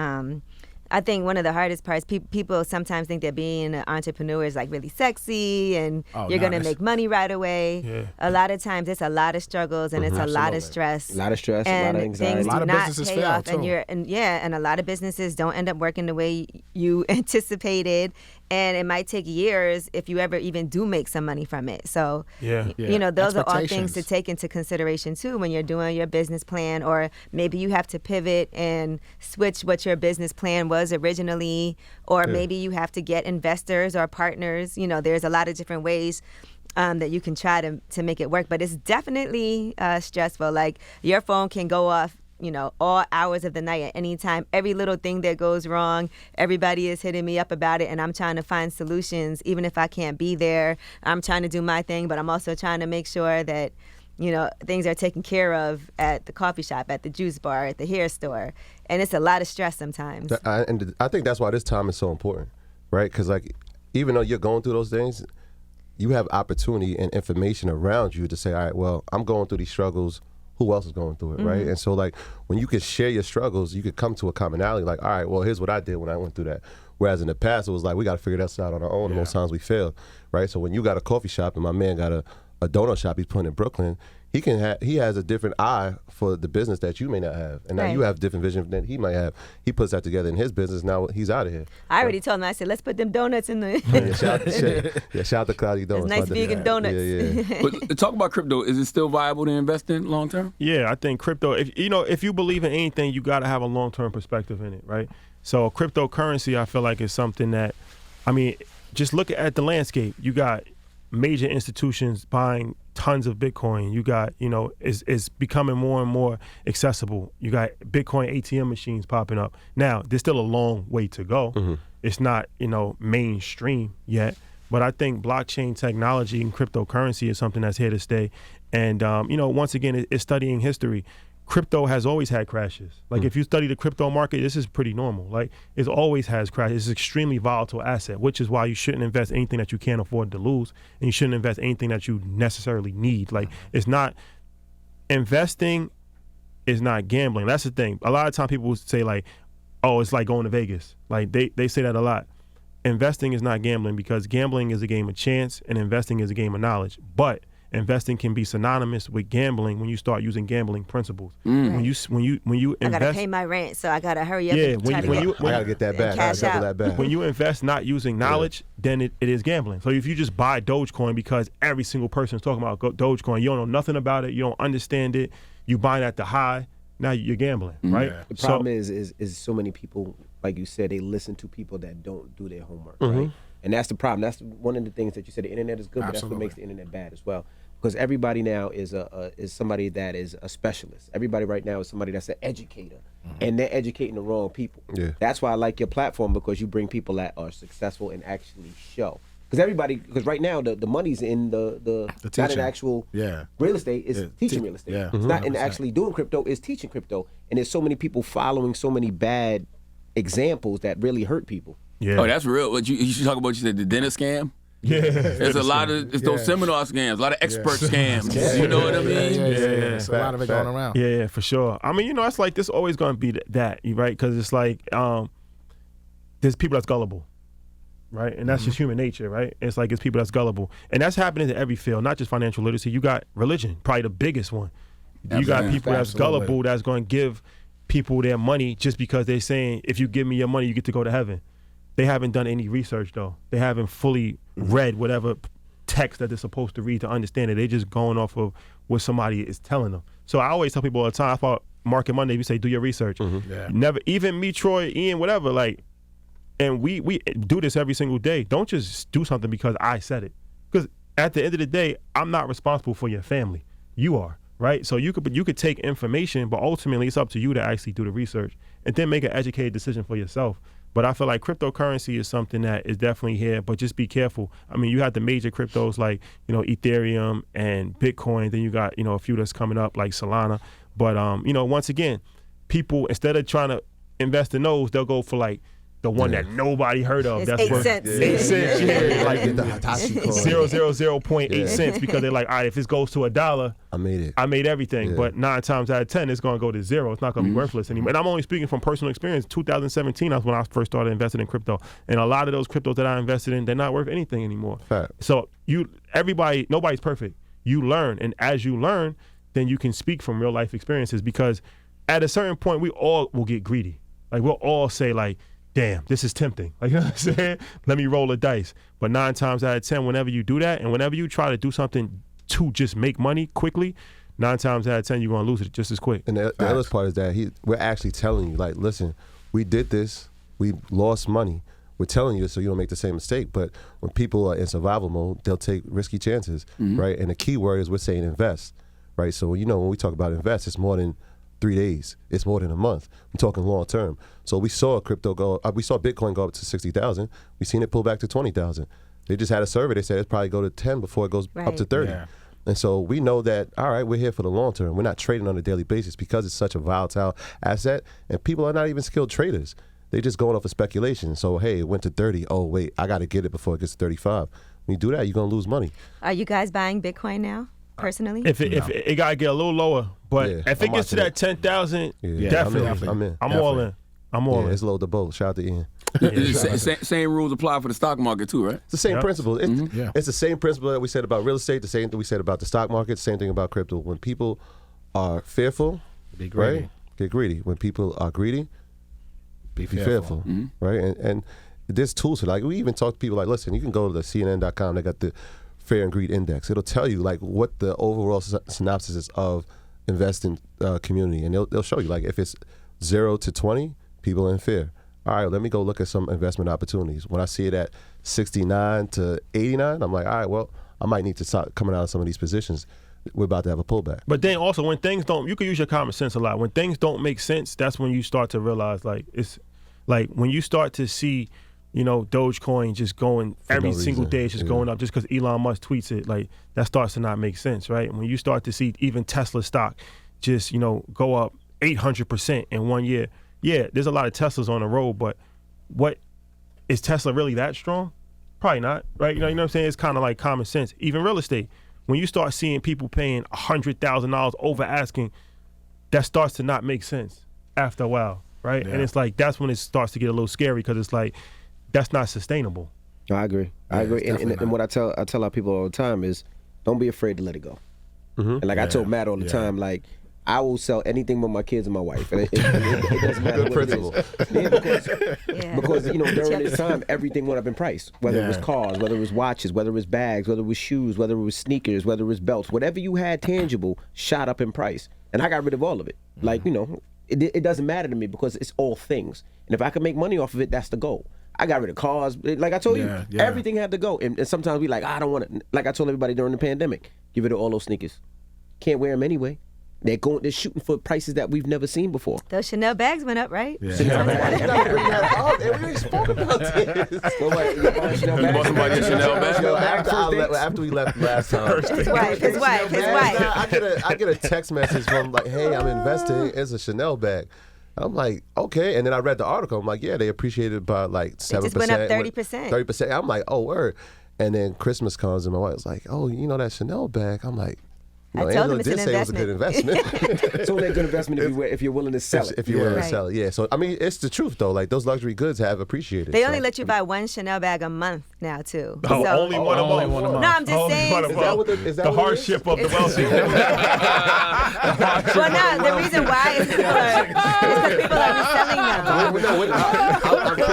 I think one of the hardest parts, people sometimes think that being an entrepreneur is like really sexy and you're going to make money right away. Yeah. A lot of times it's a lot of struggles and it's a lot of stress. A lot of stress, and a lot of anxiety. things A lot do of not businesses pay fail, off, too. and a lot of businesses don't end up working the way you anticipated, and it might take years if you ever even do make some money from it. So, those are all things to Expectations. take into consideration too when you're doing your business plan, or maybe you have to pivot and switch what your business plan was originally, or maybe you have to get investors or partners. There's a lot of different ways that you can try to make it work, but it's definitely stressful. Like, your phone can go off all hours of the night at any time. Every little thing that goes wrong, everybody is hitting me up about it, and I'm trying to find solutions. Even if I can't be there, I'm trying to do my thing, but I'm also trying to make sure that things are taken care of at the coffee shop, at the juice bar, at the hair store. And it's a lot of stress sometimes. And I think that's why this time is so important, right? Because, like, even though you're going through those things, you have opportunity and information around you to say, all right, well, I'm going through these struggles. Who else is going through it, right? And so, like, when you can share your struggles, you could come to a commonality. Like, all right, well, here's what I did when I went through that. Whereas in the past, it was like, we got to figure this out on our own. And most times we fail, right? So when you got a coffee shop and my man got a donut shop he's putting in Brooklyn, he has a different eye for the business that you may not have. And now you have different vision than he might have. He puts that together in his business. Now he's out of here. I already told him, I said, let's put them donuts in the... Shout out to Cloudy Donuts. Nice vegan donuts. Yeah. But talk about crypto. Is it still viable to invest in long term? Yeah, I think crypto, if you believe in anything, you got to have a long-term perspective in it, right? So cryptocurrency, I feel like, is something that, just look at the landscape. You got major institutions buying tons of Bitcoin. You got, it's becoming more and more accessible. You got Bitcoin ATM machines popping up. Now, there's still a long way to go. It's not, mainstream yet. But I think blockchain technology and cryptocurrency is something that's here to stay. And, once again, it's studying history. Crypto has always had crashes. Like, if you study the crypto market, this is pretty normal. Like, it always has crashes. It's an extremely volatile asset, which is why you shouldn't invest anything that you can't afford to lose, and you shouldn't invest anything that you necessarily need. Like, investing is not gambling. That's the thing. A lot of time people say, like, oh, it's like going to Vegas. Like, they say that a lot. Investing is not gambling, because gambling is a game of chance and investing is a game of knowledge. But investing can be synonymous with gambling when you start using gambling principles. When you invest, I gotta pay my rent, so I gotta hurry up. Yeah, and try to I gotta get that back. I cash gotta double out. that back. when you invest not using knowledge, then it is gambling. So if you just buy Dogecoin because every single person is talking about Dogecoin, you don't know nothing about it, you don't understand it, you buy it at the high, now you're gambling, right? Yeah. The problem is so many people, like you said, they listen to people that don't do their homework, right? And that's the problem. That's one of the things that you said. The internet is good, but that's what makes the internet bad as well. Because everybody now is somebody that is a specialist. Everybody right now is somebody that's an educator, and they're educating the wrong people. Yeah. That's why I like your platform, because you bring people that are successful and actually show. Because right now the money's in the not in actual real estate. It's teaching real estate. Yeah. It's not in actually doing crypto. It's teaching crypto. And there's so many people following so many bad examples that really hurt people. Yeah. Oh, that's real. What you should talk about? You said the dentist scam. Yeah. There's a lot of those seminar scams, a lot of expert scams. You know what I mean? Yeah. There's a lot of it going around. Yeah, for sure. I mean, it's like this always going to be that, right? Because it's like there's people that's gullible, right? And that's just human nature, right? It's like it's people that's gullible. And that's happening in every field, not just financial literacy. You got religion, probably the biggest one. You got people that's gullible that's going to give people their money just because they're saying, if you give me your money, you get to go to heaven. They haven't done any research, though. They haven't fully read whatever text that they're supposed to read to understand it. They're just going off of what somebody is telling them. So I always tell people all the time, I thought Market Monday, we say, do your research. Never, even me, Troy, Ian, whatever, like, and we do this every single day. Don't just do something because I said it. Because at the end of the day, I'm not responsible for your family. You are, right? So you could take information, but ultimately it's up to you to actually do the research and then make an educated decision for yourself. But I feel like cryptocurrency is something that is definitely here, but just be careful. I mean, you have the major cryptos like, Ethereum and Bitcoin. Then you got, a few that's coming up like Solana. But, once again, people, instead of trying to invest in those, they'll go for like the one that nobody heard of. It's That's 8 cents. 8 cents, like Get the Hitachi coin. 0.8 cents, because they're like, all right, if this goes to $1, I made it. I made everything. Yeah. But 9 times out of 10, it's going to go to 0. It's not going to be worthless anymore. And I'm only speaking from personal experience. 2017, that's when I first started investing in crypto. And a lot of those cryptos that I invested in, they're not worth anything anymore. Fact. So nobody's perfect. You learn. And as you learn, then you can speak from real life experiences, because at a certain point, we all will get greedy. Like, we'll all say, like, damn, this is tempting. Like, you know what I'm saying? Let me roll the dice. But 9 times out of 10, whenever you do that, and whenever you try to do something to just make money quickly, 9 times out of 10, you're going to lose it just as quick. And the other part is that we're actually telling you, like, listen, we did this, we lost money. We're telling you this so you don't make the same mistake. But when people are in survival mode, they'll take risky chances, right? And the key word is we're saying invest, right? So, when we talk about invest, it's more than 3 days. It's more than a month. I'm talking long term. So we saw we saw Bitcoin go up to 60,000. We seen it pull back to 20,000. They just had a survey. They said it's probably go to 10 before it goes up to 30. Yeah. And so we know that, all right, we're here for the long term. We're not trading on a daily basis because it's such a volatile asset, and people are not even skilled traders. They're just going off of speculation. So, hey, it went to 30. Oh, wait, I got to get it before it gets to 35. When you do that, you're going to lose money. Are you guys buying Bitcoin now, personally? If it got to get a little lower, but if it gets to that 10,000, definitely. I'm in. I'm all in. I'm all in. It's load the boat. Shout out to Ian. Same rules apply for the stock market too, right? It's the same principle. It's the same principle that we said about real estate, the same thing we said about the stock market, same thing about crypto. When people are fearful, be greedy. Right? Get greedy. When people are greedy, be fearful. Right? And there's tools for, like, we even talk to people like, listen, you can go to the CNN.com, they got the Fear and Greed Index. It'll tell you like what the overall synopsis is of investing community, and they'll show you like if it's 0 to 20, people in fear. All right, let me go look at some investment opportunities. When I see it at 69 to 89, I'm like, all right, well, I might need to start coming out of some of these positions. We're about to have a pullback. But then also when things don't, you can use your common sense a lot. When things don't make sense, that's when you start to realize, like, it's like when you start to see, Dogecoin just going every single day, it's just going up just because Elon Musk tweets it. Like, that starts to not make sense, right? When you start to see even Tesla stock just, go up 800% in 1 year. Yeah, there's a lot of Teslas on the road, but what is Tesla really that strong? Probably not, right? You know what I'm saying? It's kind of like common sense. Even real estate, when you start seeing people paying $100,000 over asking, that starts to not make sense after a while, right? Yeah. And it's like that's when it starts to get a little scary, because it's like that's not sustainable. No, I agree. I agree. And what I tell our people all the time is, don't be afraid to let it go. And like I told Matt all the time, like, I will sell anything but my kids and my wife. And it doesn't matter what principle. it is. Because during this time, everything went up in price. Whether it was cars, whether it was watches, whether it was bags, whether it was shoes, whether it was sneakers, whether it was belts. Whatever you had tangible shot up in price. And I got rid of all of it. Like, you know, it doesn't matter to me because it's all things. And if I can make money off of it, that's the goal. I got rid of cars. Like I told you, everything had to go. And sometimes we like, I don't want to. Like I told everybody during the pandemic, get rid of all those sneakers. Can't wear them anyway. They're shooting for prices that we've never seen before. Those Chanel bags went up, right? Yeah. We already spoke about this. You bought somebody a Chanel bag? After we left last time. His wife. I get a text message from like, hey, I'm investing. It's a Chanel bag. I'm like, okay. And then I read the article. I'm like, yeah, they appreciated it by like 7%. It just went up 30%. 30%. I'm like, oh, word. And then Christmas comes and my wife's like, oh, you know that Chanel bag? I'm like, I told him it's an say it was a good investment. It's only a good investment if you're willing to sell it. If you're willing to sell it, yeah. So, I mean, it's the truth, though. Like, those luxury goods have appreciated. They only let you buy one Chanel bag a month now, too. Oh, so, only one a month. No, I'm just saying. Is that the hardship of the wealthy. Well, no, the reason why is because people are reselling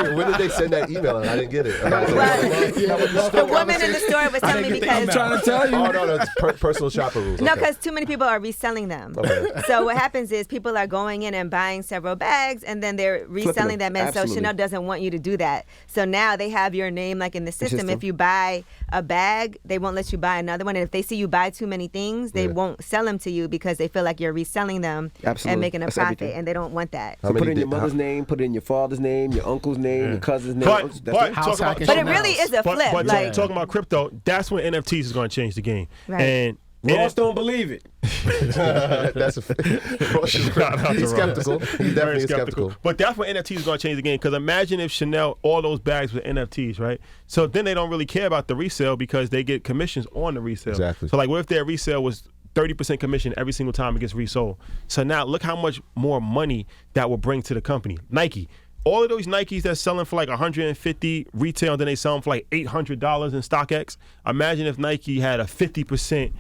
them. When did they send that email? And I didn't get it. The woman in the store was telling me because. I'm trying to tell you. Oh, no, it's personal shopper rules. No, because too many people are reselling them. Okay. So what happens is people are going in and buying several bags, and then they're reselling them. And so Chanel doesn't want you to do that. So now they have your name like in the system. If you buy a bag, they won't let you buy another one. And if they see you buy too many things, they won't sell them to you because they feel like you're reselling them and making a profit, everything. And they don't want that. So put it in your mother's name, put it in your father's name, your uncle's name, your cousin's name. But it really is a flip. But talking about crypto, that's when NFTs is going to change the game. Right. And Ross don't believe it. That's he's skeptical. He's definitely skeptical. But that's when NFTs is going to change the game. Because imagine if Chanel, all those bags were NFTs, right? So then they don't really care about the resale because they get commissions on the resale. Exactly. So like, what if their resale was 30% commission every single time it gets resold? So now look how much more money that will bring to the company. Nike. All of those Nikes that's selling for like $150 retail, and then they sell them for like $800 in StockX. Imagine if Nike had a 50%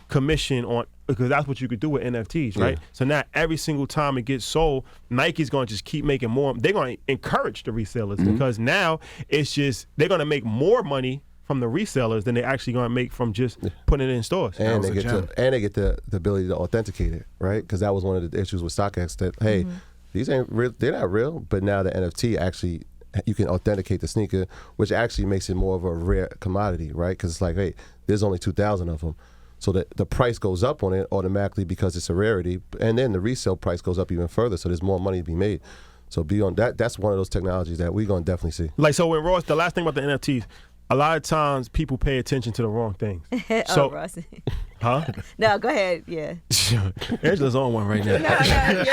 commission on, because that's what you could do with NFTs, right? Yeah. So now every single time it gets sold, Nike's going to just keep making more. They're going to encourage the resellers because now it's just, they're going to make more money from the resellers than they're actually going to make from just putting it in stores. And they get the ability to authenticate it, right? Because that was one of the issues with StockX that, hey, these ain't real, they're not real, but now the NFT actually, you can authenticate the sneaker, which actually makes it more of a rare commodity, right? Because it's like, hey, there's only 2,000 of them. So the price goes up on it automatically because it's a rarity, and then the resale price goes up even further, so there's more money to be made. So beyond that, that's one of those technologies that we're going to definitely see. Like, so when Ross, the last thing about the NFTs, a lot of times people pay attention to the wrong things. So, Ross. Huh? No, go ahead, yeah. Angela's on one right now. No, you're right.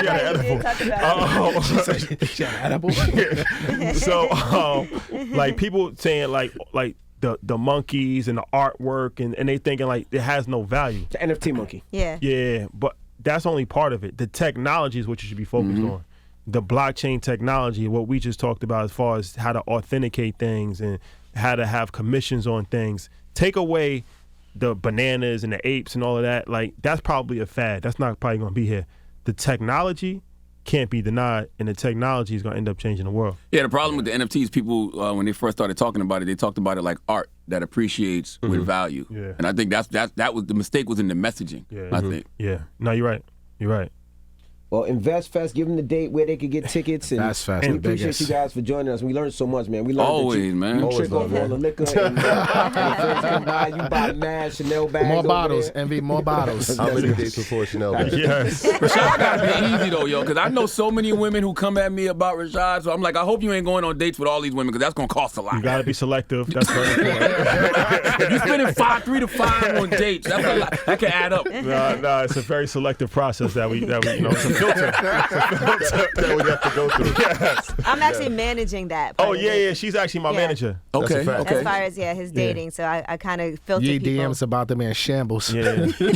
She had an edible. So, like, people saying, like the monkeys and the artwork, and they thinking, like, it has no value. The NFT monkey. Yeah. Yeah, but that's only part of it. The technology is what you should be focused on. The blockchain technology, what we just talked about as far as how to authenticate things and how to have commissions on things. Take away the bananas and the apes and all of that. Like, that's probably a fad. That's not probably going to be here. The technology can't be denied, and the technology is going to end up changing the world. Yeah, the problem with the NFTs, people, when they first started talking about it, they talked about it like art that appreciates with value. Yeah. And I think that was the mistake was in the messaging, I think. Yeah. No, you're right. You're right. Well, InvestFest, give them the date where they could get tickets. And InvestFest, we appreciate you guys for joining us. We learned so much, man. We learned always, man. You trick off all the liquor. And friends come by, you buy mad Chanel bags. More bottles, Envy, more bottles. How many dates before Chanel bags? Yes. Rashad gotta be easy though, yo, because I know so many women who come at me about Rashad. So I'm like, I hope you ain't going on dates with all these women because that's gonna cost a lot. You gotta be selective. That's very important. If you're spending 3 to 5 on dates, that's a lot. That can add up. No, it's a very selective process that we it's a filter. that we have to go through. Yes. I'm actually managing that. Oh, yeah. She's actually my manager. Okay. As far as, his dating. So I kind of filter Ye people. DMs about them in shambles. Yeah. Shout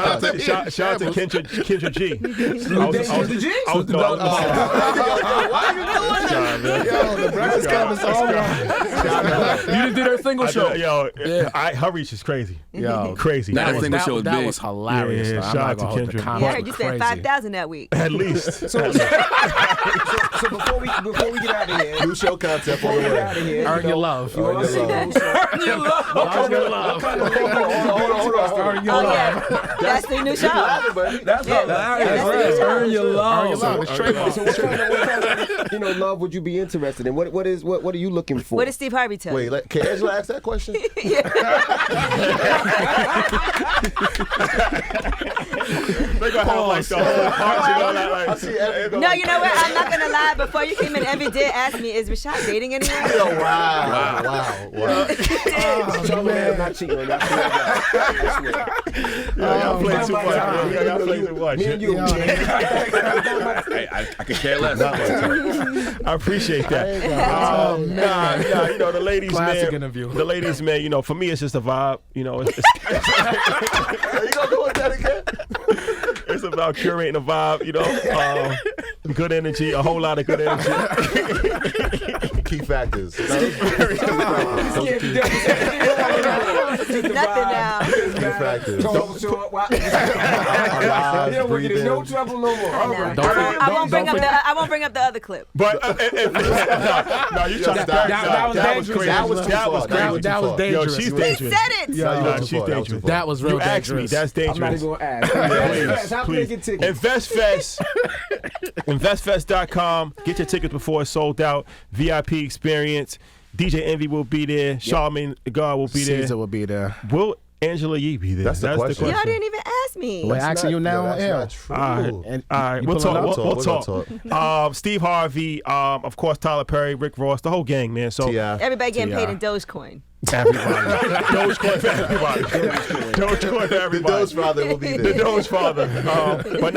out to Kendra G. Why are you doing Yo, the Breakfast Club is all right. You just did her single show. Her reach is crazy. Yo, Crazy. That single show is that big. was hilarious. Yeah, though. I'm shout not out to gonna hold the Kendrick. comment. Yeah, I heard you Crazy. spent 5,000 that week. At least. So before we get out of here, New show concept before on we the get way. out of here, Earn your love. You Earn want to your see love. those? Earn your love. Hold on. Oh, yeah. That's the new show. That's Yeah. hilarious. Yeah, that's it. Earn your love. Earn your love. It's trademark. So what kind of love would you be interested in? What are you looking for? What does Steve Harvey tell you? Wait, can Angela ask that question? They're gonna have like the whole heart, you know, like, I see every No, you know what? I'm not going to lie. Before you came in, Envy did ask me, is Rashad dating anyone? Oh, wow. Charlamagne, I'm not cheating on that. y'all play too much. Y'all play too much. Me and you. I could care less. I appreciate that. Nah, you know, the ladies, Classic man. interview. The ladies, man, you know, for me, it's just a vibe. You know, it's You gonna go with that again? it's about curating a vibe, you know. Good energy, a whole lot of good energy. Key factors. Nothing now. Key factors. You don't want to get in no trouble no more. All right. I won't bring up the other clip. But no, you trying to that was dangerous. crazy. That was too That far. was crazy. That was Yo, dangerous. she's He dangerous. said it. Nah, she's dangerous. That was real You asked me. dangerous. That's I'm not dangerous. even going to ask. How can they get tickets? InvestFest. InvestFest.com. Get your tickets before it's sold out. VIP experience. DJ Envy will be there. Charlamagne God will be there. Caesar will be there. Will Angela Yee be there? That's the question. Y'all didn't even ask me. We're asking you now on air. That's not All true. right, all right. You We'll pulling talk. up? We'll We're gonna talk. Steve Harvey, of course, Tyler Perry, Rick Ross, the whole gang, man. So T.I. Everybody getting paid in Dogecoin. everybody, Dogecoin for everybody, Dogecoin for The everybody. Doge father will be The there. Doge father. But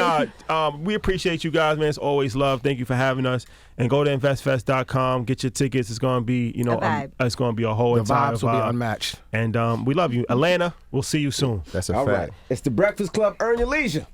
we appreciate you guys, man. It's always love. Thank you for having us. And go to investfest.com. Get your tickets. It's gonna be, you know, A vibe. it's gonna be a whole The entire vibes will be vibe. unmatched. And we love you, Atlanta. We'll see you soon. That's a All fact. right. It's the Breakfast Club. Earn your leisure.